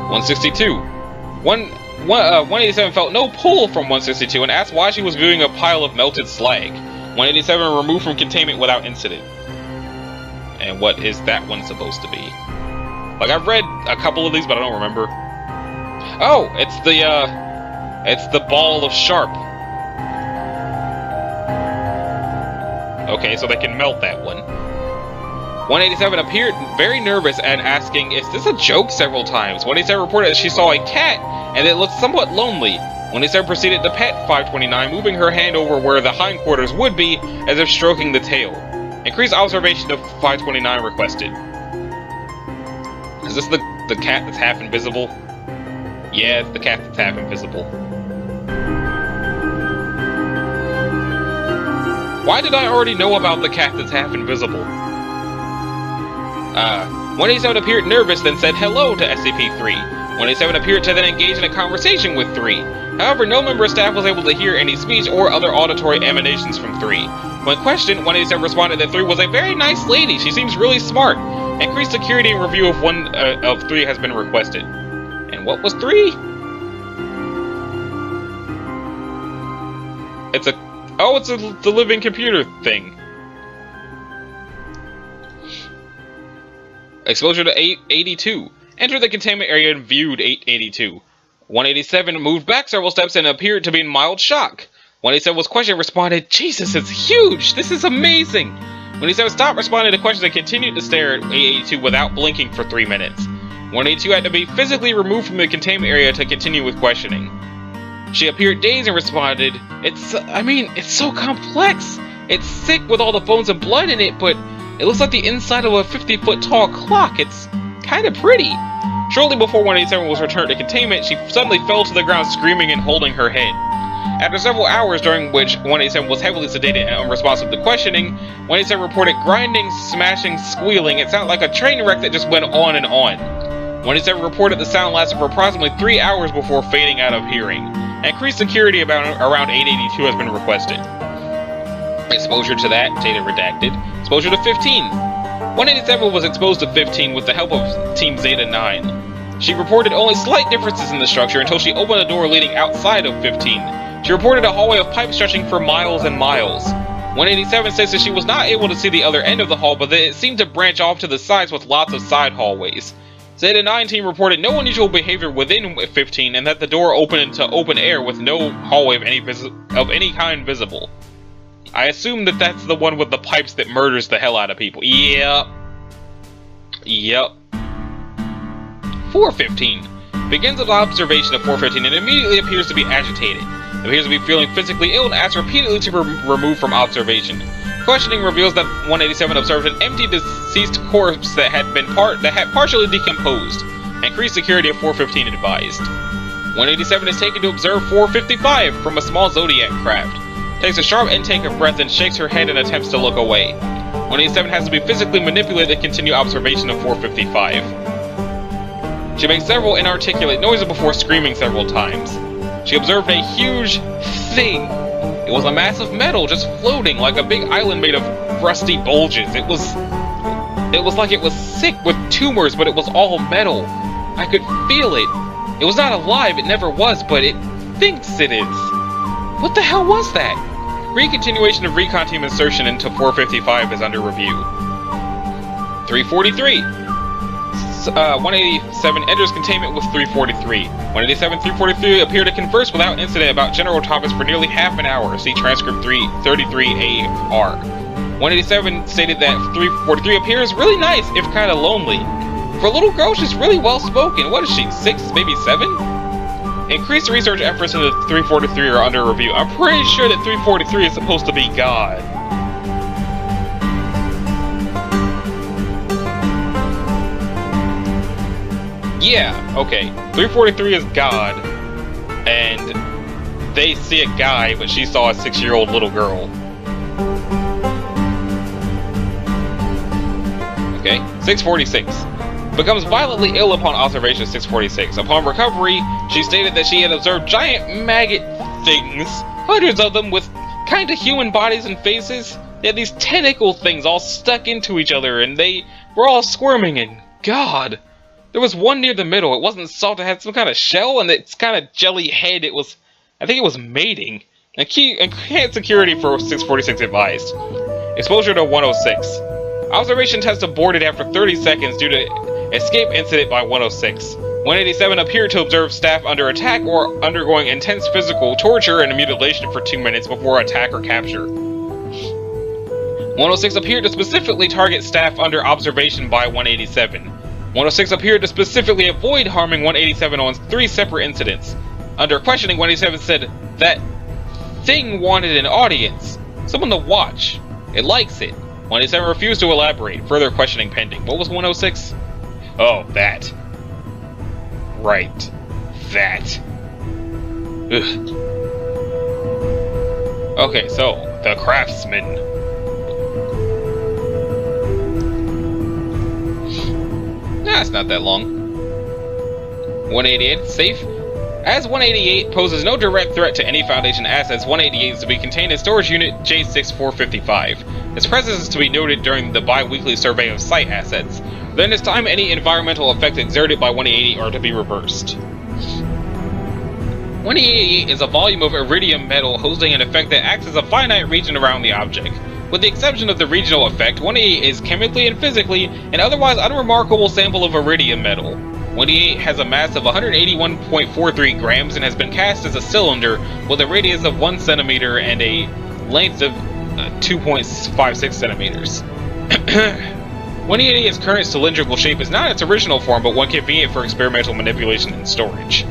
162. 187 felt no pull from 162 and asked why she was viewing a pile of melted slag. 187 removed from containment without incident. And what is that one supposed to be? Like, I've read a couple of these, but I don't remember. Oh, it's the ball of sharp. Okay, so they can melt that one. 187 appeared very nervous and asking, "Is this a joke?" several times. 187 reported that she saw a cat and it looked somewhat lonely. 187 proceeded to pet 529, moving her hand over where the hindquarters would be, as if stroking the tail. Increased observation of 529 requested. Is this the cat that's half invisible? Yeah, it's the cat that's half invisible. Why did I already know about the cat that's half invisible? 187 appeared nervous, then said hello to SCP-3. 187 appeared to then engage in a conversation with 3. However, no member of staff was able to hear any speech or other auditory emanations from 3. When questioned, 187 responded that 3 was a very nice lady. She seems really smart. Increased security and review of 3 has been requested. And what was 3? It's the living computer thing. Exposure to 882. Entered the containment area and viewed 882. 187 moved back several steps and appeared to be in mild shock. 187 was questioned and responded, Jesus, it's huge! This is amazing! 187 stopped responding to questions and continued to stare at 882 without blinking for 3 minutes. 182 had to be physically removed from the containment area to continue with questioning. She appeared dazed and responded, it's so complex! It's sick with all the bones and blood in it, but it looks like the inside of a 50-foot tall clock. It's kinda pretty. Shortly before 187 was returned to containment, she suddenly fell to the ground screaming and holding her head. After several hours during which 187 was heavily sedated and unresponsive to questioning, 187 reported grinding, smashing, squealing. It sounded like a train wreck that just went on and on. 187 reported the sound lasted for approximately 3 hours before fading out of hearing. Increased security around 882 has been requested. Exposure to that, data redacted. Exposure to 15. 187 was exposed to 15 with the help of Team Zeta 9. She reported only slight differences in the structure until she opened a door leading outside of 15. She reported a hallway of pipes stretching for miles and miles. 187 says that she was not able to see the other end of the hall, but that it seemed to branch off to the sides with lots of side hallways. Zeta 9 team reported no unusual behavior within 15 and that the door opened into open air with no hallway of any kind visible. I assume that that's the one with the pipes that murders the hell out of people. Yep. 415. Begins with observation of 415 and immediately appears to be agitated. Appears to be feeling physically ill and asks repeatedly to be removed from observation. Questioning reveals that 187 observed an empty deceased corpse that had partially decomposed. Increased security of 415 advised. 187 is taken to observe 455 from a small Zodiac craft. Takes a sharp intake of breath and shakes her head and attempts to look away. 187 has to be physically manipulated to continue observation of 455. She makes several inarticulate noises before screaming several times. She observed a huge thing. It was a mass of metal just floating like a big island made of rusty bulges. It was like it was sick with tumors, but it was all metal. I could feel it. It was not alive, it never was, but it thinks it is. What the hell was that? Recontinuation of recon team insertion into 455 is under review. 343. 187 enters containment with 343. 187 343 appear to converse without incident about general topics for nearly half an hour. See transcript 333AR. 187 stated that 343 appears really nice, if kinda lonely. For a little girl, she's really well spoken. What is she, 6, maybe 7? Increased research efforts into 343 are under review. I'm pretty sure that 343 is supposed to be God. Yeah, okay. 343 is God, and they see a guy, but she saw a 6-year-old little girl. Okay, 646. Becomes violently ill upon observation of 646. Upon recovery, she stated that she had observed giant maggot things, hundreds of them with kinda human bodies and faces. They had these tentacle things all stuck into each other, and they were all squirming, and God. There was one near the middle. It wasn't soft, it had some kind of shell, and its kind of jelly head, I think it was mating. Enhanced security for 646 advised. Exposure to 106. Observation test aborted after 30 seconds due to escape incident by 106. 187 appeared to observe staff under attack or undergoing intense physical torture and mutilation for 2 minutes before attack or capture. 106 appeared to specifically target staff under observation by 187. 106 appeared to specifically avoid harming 187 on 3 separate incidents. Under questioning, 187 said that thing wanted an audience, someone to watch. It likes it. 187 refused to elaborate. Further questioning pending. What was 106? Oh, that. Right. That. Ugh. Okay, so, the craftsman. That's not that long. 188, safe. As 188 poses no direct threat to any Foundation assets, 188 is to be contained in Storage Unit J6455. Its presence is to be noted during the bi-weekly survey of site assets. During this time, any environmental effects exerted by 188 are to be reversed. 188 is a volume of iridium metal hosting an effect that acts as a finite region around the object. With the exception of the regional effect, 188 is chemically and physically an otherwise unremarkable sample of iridium metal. 188 has a mass of 181.43 grams and has been cast as a cylinder with a radius of 1 centimeter and a length of 2.56 centimeters. 188's current cylindrical shape is not its original form, but one convenient for experimental manipulation and storage.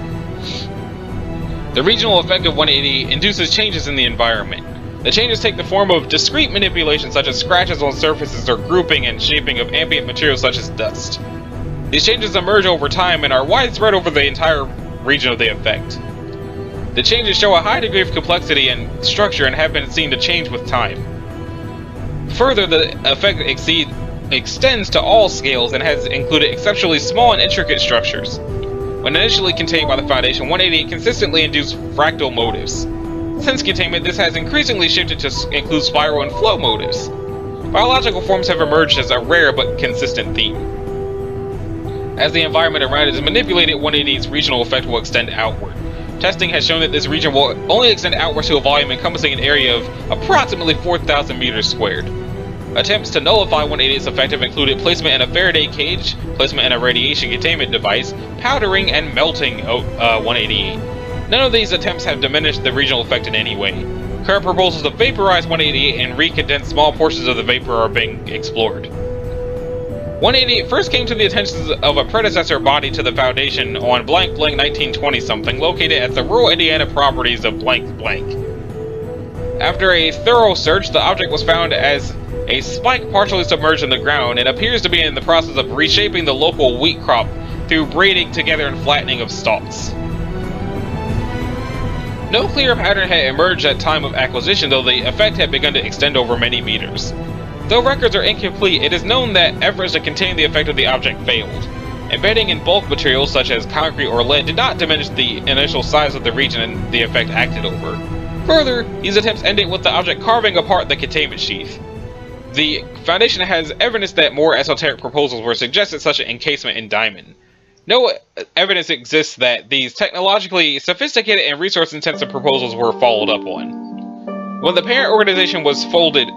The regional effect of 188 induces changes in the environment. The changes take the form of discrete manipulation such as scratches on surfaces or grouping and shaping of ambient materials such as dust. These changes emerge over time and are widespread over the entire region of the effect. The changes show a high degree of complexity and structure and have been seen to change with time. Further, the effect extends to all scales and has included exceptionally small and intricate structures. When initially contained by the Foundation, 188 consistently induced fractal motives. Since containment, this has increasingly shifted to include spiral and flow motives. Biological forms have emerged as a rare but consistent theme. As the environment around it is manipulated, 188's regional effect will extend outward. Testing has shown that this region will only extend outward to a volume encompassing an area of approximately 4,000 meters squared. Attempts to nullify 188's effect have included placement in a Faraday cage, placement in a radiation containment device, powdering, and melting 188. None of these attempts have diminished the regional effect in any way. Current proposals to vaporize 188 and recondense small portions of the vapor are being explored. 188 first came to the attention of a predecessor body to the Foundation on blank blank 1920-something, located at the rural Indiana properties of blank blank. After a thorough search, the object was found as a spike partially submerged in the ground and appears to be in the process of reshaping the local wheat crop through braiding together and flattening of stalks. No clear pattern had emerged at time of acquisition, though the effect had begun to extend over many meters. Though records are incomplete, it is known that efforts to contain the effect of the object failed. Embedding in bulk materials such as concrete or lead did not diminish the initial size of the region and the effect acted over. Further, these attempts ended with the object carving apart the containment sheath. The Foundation has evidence that more esoteric proposals were suggested, such as encasement in diamond. No evidence exists that these technologically sophisticated and resource-intensive proposals were followed up on. When this parent organization was folded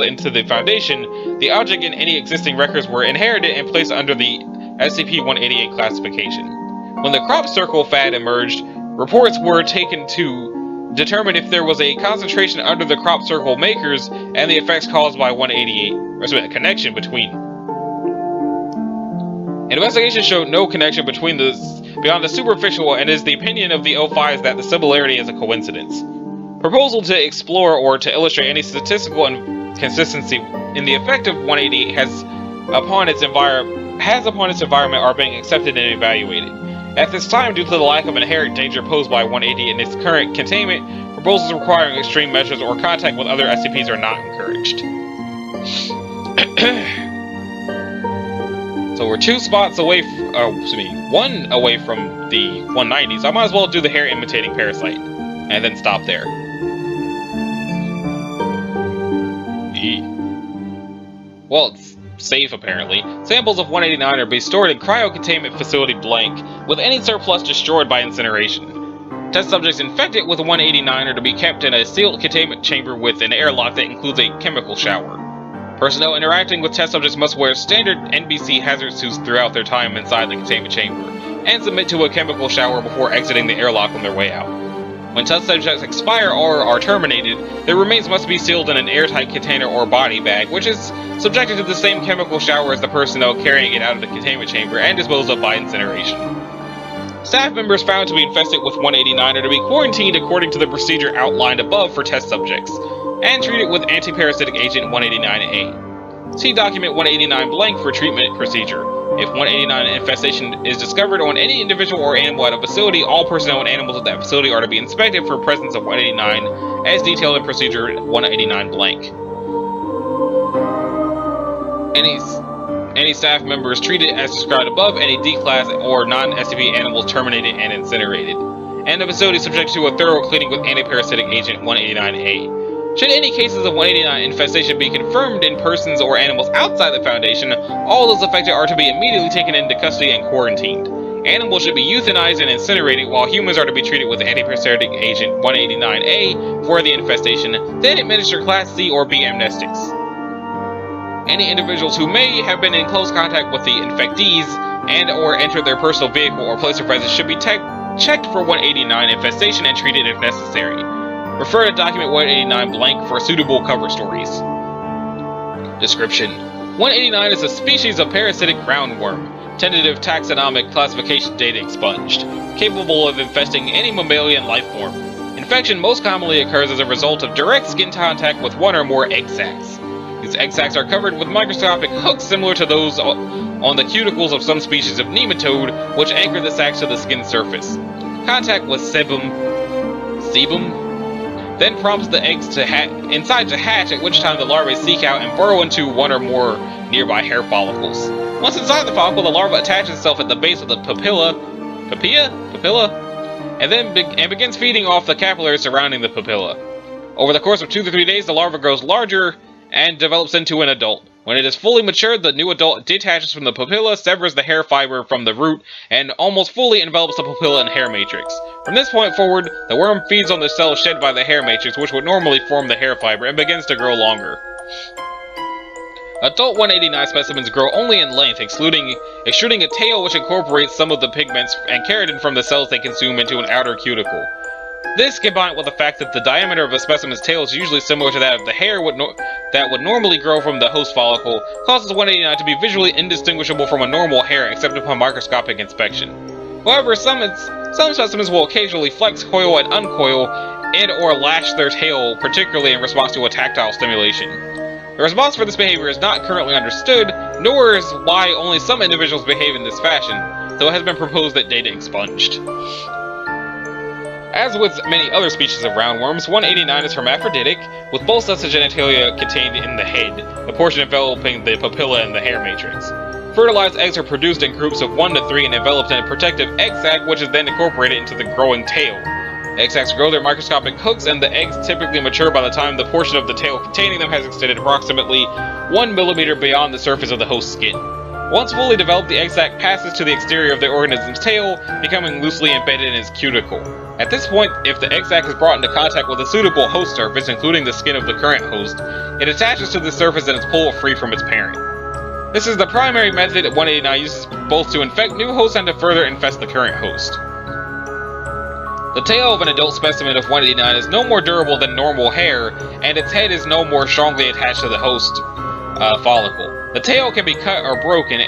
into the Foundation, the object and any existing records were inherited and placed under the SCP-188 classification. When the crop circle fad emerged, reports were taken to determine if there was a concentration under the crop circle makers and the effects caused by 188, or a connection between. Investigation showed no connection between beyond the superficial, and is the opinion of the O5s that the similarity is a coincidence. Proposal to explore or to illustrate any statistical inconsistency in the effect of 188 has upon its environment are being accepted and evaluated. At this time, due to the lack of inherent danger posed by 188 in its current containment, proposals requiring extreme measures or contact with other SCPs are not encouraged. So we're one away from the 190, so I might as well do the hair imitating parasite, and then stop there. Well, it's safe apparently. Samples of 189 are to be stored in cryo-containment facility blank, with any surplus destroyed by incineration. Test subjects infected with 189 are to be kept in a sealed containment chamber with an airlock that includes a chemical shower. Personnel interacting with test subjects must wear standard NBC hazard suits throughout their time inside the containment chamber, and submit to a chemical shower before exiting the airlock on their way out. When test subjects expire or are terminated, their remains must be sealed in an airtight container or body bag, which is subjected to the same chemical shower as the personnel carrying it out of the containment chamber and disposed of by incineration. Staff members found to be infested with 189 are to be quarantined according to the procedure outlined above for test subjects, and treated with anti-parasitic agent 189A. See document 189 blank for treatment procedure. If 189 infestation is discovered on any individual or animal at a facility, all personnel and animals at that facility are to be inspected for presence of 189 as detailed in procedure 189 blank. Any staff members treated as described above, any D-class or non-SCP animals terminated and incinerated. And the facility subject to a thorough cleaning with anti-parasitic agent 189A. Should any cases of 189 infestation be confirmed in persons or animals outside the Foundation, all those affected are to be immediately taken into custody and quarantined. Animals should be euthanized and incinerated, while humans are to be treated with anti-parasitic agent 189A for the infestation, then administer Class C or B amnestics. Any individuals who may have been in close contact with the infectees and or entered their personal vehicle or place of residence should be checked for 189 infestation and treated if necessary. Refer to document 189 blank for suitable cover stories. Description: 189 is a species of parasitic roundworm. Tentative taxonomic classification data expunged. Capable of infesting any mammalian life form. Infection most commonly occurs as a result of direct skin contact with one or more egg sacs. These egg sacs are covered with microscopic hooks similar to those on the cuticles of some species of nematode, which anchor the sacs to the skin surface. Contact with sebum then prompts the eggs inside to hatch, at which time the larvae seek out and burrow into one or more nearby hair follicles. Once inside the follicle, the larva attaches itself at the base of the papilla, and begins feeding off the capillaries surrounding the papilla. Over the course of 2 to 3 days, the larva grows larger and develops into an adult. When it is fully matured, the new adult detaches from the papilla, severs the hair fiber from the root, and almost fully envelops the papilla and hair matrix. From this point forward, the worm feeds on the cells shed by the hair matrix, which would normally form the hair fiber, and begins to grow longer. Adult 189 specimens grow only in length, extruding a tail which incorporates some of the pigments and keratin from the cells they consume into an outer cuticle. This, combined with the fact that the diameter of a specimen's tail is usually similar to that of the hair that would normally grow from the host follicle, causes 189 to be visually indistinguishable from a normal hair except upon microscopic inspection. However, some specimens will occasionally flex, coil, and uncoil, and or lash their tail, particularly in response to a tactile stimulation. The response for this behavior is not currently understood, nor is why only some individuals behave in this fashion, though it has been proposed that data expunged. As with many other species of roundworms, 189 is hermaphroditic, with both sets of genitalia contained in the head, the portion enveloping the papilla and the hair matrix. Fertilized eggs are produced in groups of 1 to 3 and enveloped in a protective egg sac, which is then incorporated into the growing tail. Egg sacs grow their microscopic hooks, and the eggs typically mature by the time the portion of the tail containing them has extended approximately 1 millimeter beyond the surface of the host skin. Once fully developed, the egg sac passes to the exterior of the organism's tail, becoming loosely embedded in its cuticle. At this point, if the egg sac is brought into contact with a suitable host surface, including the skin of the current host, it attaches to the surface and is pulled free from its parent. This is the primary method 189 uses both to infect new hosts and to further infest the current host. The tail of an adult specimen of 189 is no more durable than normal hair, and its head is no more strongly attached to the host follicle. The tail can be cut or broken,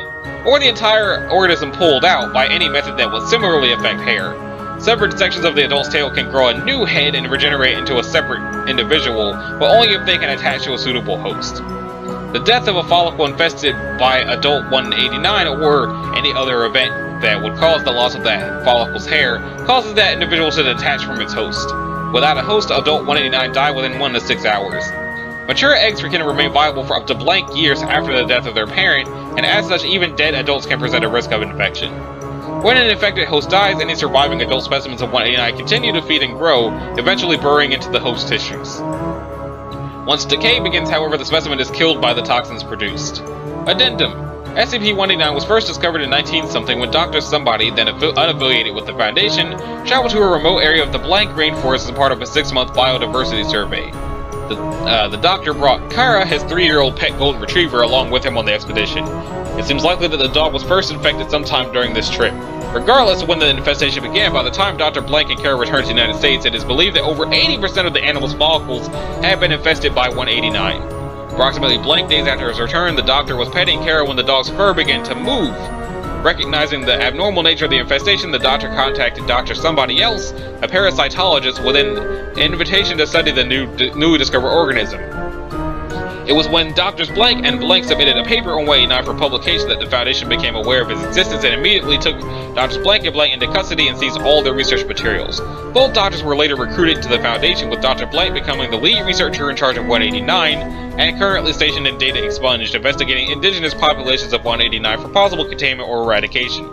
or the entire organism pulled out by any method that would similarly affect hair. Severed sections of the adult's tail can grow a new head and regenerate into a separate individual, but only if they can attach to a suitable host. The death of a follicle infested by adult 189 or any other event that would cause the loss of that follicle's hair causes that individual to detach from its host. Without a host, adult 189 die within 1 to 6 hours. Mature eggs can remain viable for up to blank years after the death of their parent, and as such, even dead adults can present a risk of infection. When an infected host dies, any surviving adult specimens of 189 continue to feed and grow, eventually burrowing into the host tissues. Once decay begins, however, the specimen is killed by the toxins produced. Addendum: SCP-189 was first discovered in 19-something when Dr. Somebody, then unaffiliated with the Foundation, traveled to a remote area of the blank rainforest as part of a 6-month biodiversity survey. The doctor brought Kara, his 3-year-old pet golden retriever, along with him on the expedition. It seems likely that the dog was first infected sometime during this trip. Regardless of when the infestation began, by the time Dr. Blank and Kara returned to the United States, it is believed that over 80% of the animal's follicles had been infested by 189. Approximately blank days after his return, the doctor was petting Kara when the dog's fur began to move. Recognizing the abnormal nature of the infestation, the doctor contacted Dr. Somebody Else, a parasitologist, with an invitation to study the newly discovered organism. It was when Drs. Blank and Blank submitted a paper on 189 for publication that the Foundation became aware of his existence and immediately took Drs. Blank and Blank into custody and seized all their research materials. Both doctors were later recruited to the Foundation, with Dr. Blank becoming the lead researcher in charge of 189, and currently stationed in Data Expunged, investigating indigenous populations of 189 for possible containment or eradication.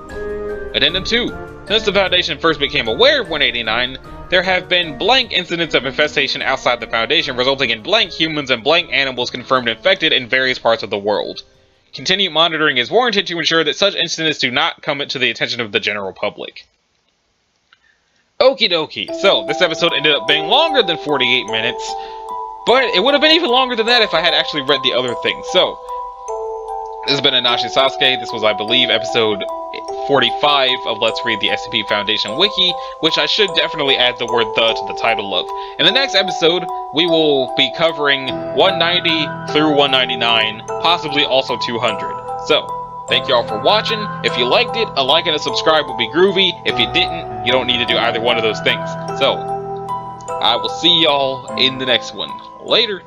Addendum 2. Since the Foundation first became aware of 189, there have been blank incidents of infestation outside the Foundation, resulting in blank humans and blank animals confirmed infected in various parts of the world. Continued monitoring is warranted to ensure that such incidents do not come to the attention of the general public. Okie dokie, so this episode ended up being longer than 48 minutes, but it would have been even longer than that if I had actually read the other things. So, this has been Anashi Sasuke. This was, I believe, episode 45 of Let's Read the SCP Foundation Wiki, which I should definitely add the word "the" to the title of. In the next episode, we will be covering 190 through 199, possibly also 200. So, thank you all for watching. If you liked it, a like and a subscribe would be groovy. If you didn't, you don't need to do either one of those things. So, I will see y'all in the next one. Later!